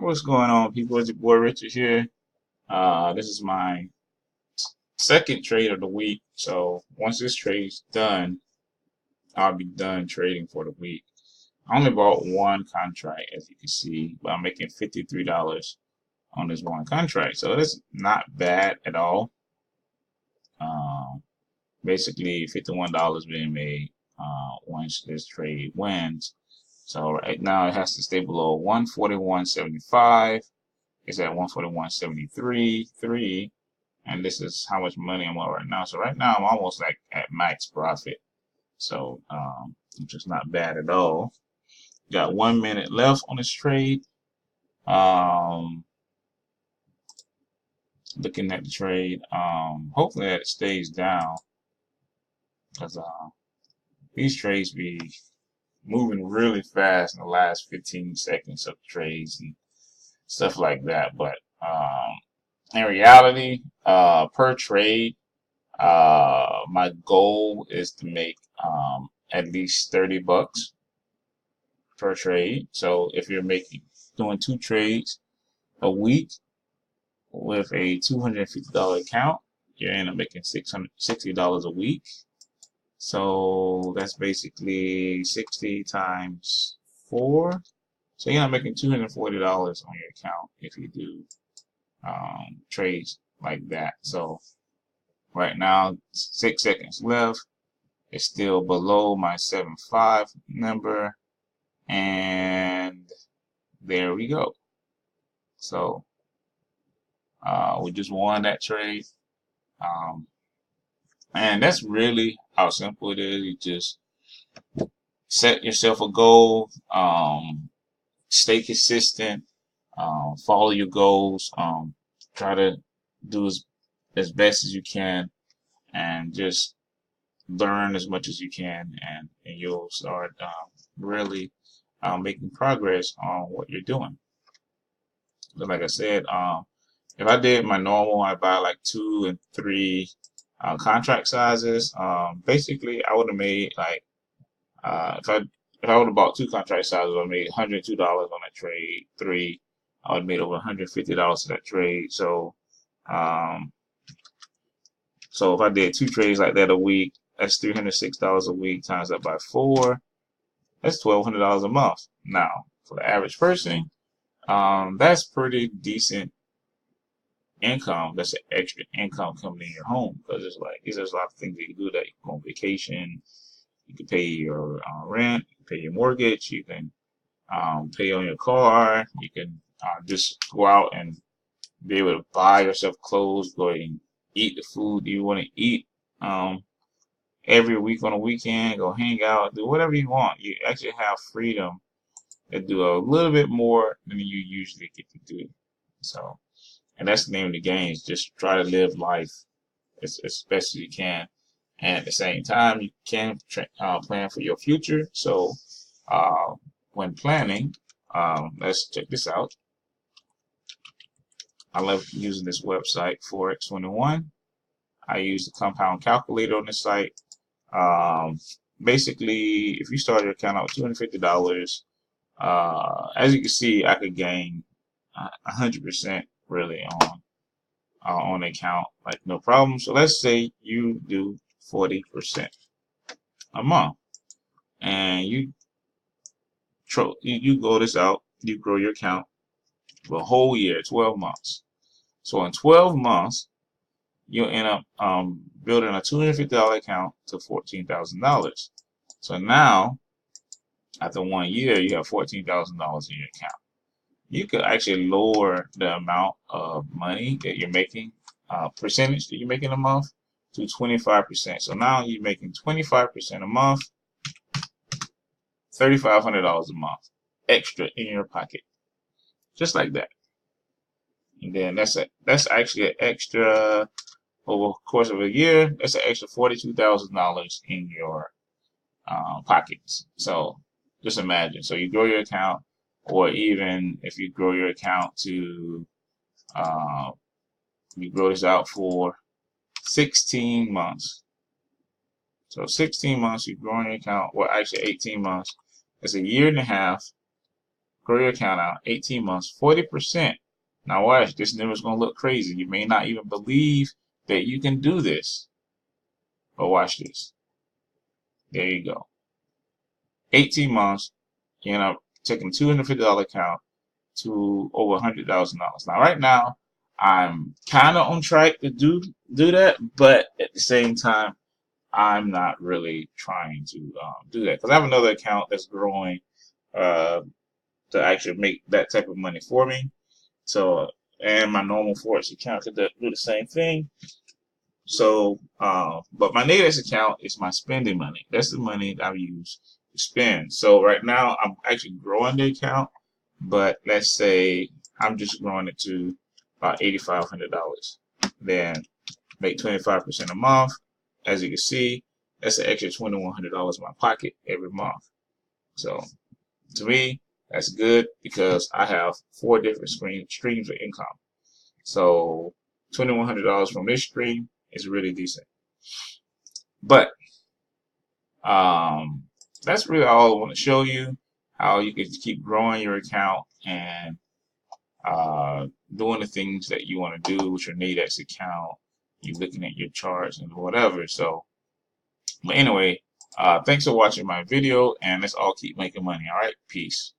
What's going on, people? It's your boy Richard here. This is my second trade of the week. So once this trade's done, I'll be done trading for the week. I only bought one contract, as you can see, but I'm making $53 on this one contract. So that's not bad at all. Um, Basically, $51 being made once this trade wins. So right now it has to stay below 141.75. It's at 141.73.3, and this is how much money I'm on right now. So right now I'm almost like at max profit. So which is not bad at all. Got 1 minute left on this trade. Um, Looking at the trade. Hopefully that it stays down because these trades be moving really fast in the last 15 seconds of the trades and stuff like that. But in reality, per trade, my goal is to make at least $30 per trade. So if you're doing two trades a week with a $250 account, you end up making $660 a week. So that's basically 60 times 4. So you're not making $240 on your account if you do trades like that. So right now, 6 seconds left. It's still below my 7.5 number, and there we go. So we just won that trade, and that's really how simple it is. You just set yourself a goal, stay consistent, follow your goals, try to do as best as you can, and just learn as much as you can, and you'll start really making progress on what you're doing. But like I said, if I did my normal, I buy like 2 and 3 contract sizes. Basically, I would have made like if I would have bought 2 contract sizes, I would have made $102 on that trade. 3, I would have made over $150 to that trade. So if I did 2 trades like that a week, that's $306 a week times that by 4. That's $1,200 a month. Now, for the average person, that's pretty decent income. That's an extra income coming in your home because there's a lot of things you can do. That you can go on vacation, you can pay your rent, you can pay your mortgage, you can pay on your car, you can just go out and be able to buy yourself clothes, go and eat the food you want to eat every week on a weekend, go hang out, do whatever you want. You actually have freedom to do a little bit more than you usually get to do. So, and that's the name of the game, is just try to live life as best as you can. And at the same time, you can plan for your future. So, when planning, let's check this out. I love using this website, Forex21. I use the compound calculator on this site. Basically, if you start your account out with $250, as you can see, I could gain 100% really on the account, like no problem. So let's say you do 40% a month, and you go this out, you grow your account for a whole year, 12 months. So in 12 months, you'll end up building a $250 account to $14,000. So now, after 1 year, you have $14,000 in your account. You could actually lower the amount of money that you're making, percentage that you're making a month, to 25%. So now you're making 25% a month, $3,500 a month extra in your pocket, just like that. And then that's actually an extra, over the course of a year, that's an extra $42,000 in your pockets. So just imagine. So you grow your account, or even if you grow your account to, you grow this out for 16 months. So 16 months, you grow your account, well, actually 18 months. That's a year and a half grow your account out, 18 months, 40%. Now watch, this number is going to look crazy. You may not even believe that you can do this. But watch this. There you go. 18 months, you know, taking a $250 account to over $100,000. Now, right now, I'm kind of on track to do that, but at the same time, I'm not really trying to do that because I have another account that's growing to actually make that type of money for me. So, and my normal Forex account could do the same thing. So, but my Nadex account is my spending money. That's the money that I use to spend. So right now I'm actually growing the account, but let's say I'm just growing it to about $8,500. Then make 25% a month. As you can see, that's an extra $2,100 in my pocket every month. So to me, that's good because I have 4 different streams of income. So $2,100 from this stream is really decent. But that's really all I want to show you, how you can keep growing your account and doing the things that you want to do with your Nadex account. You're looking at your charts and whatever. So, but anyway, thanks for watching my video, and let's all keep making money. All right, peace.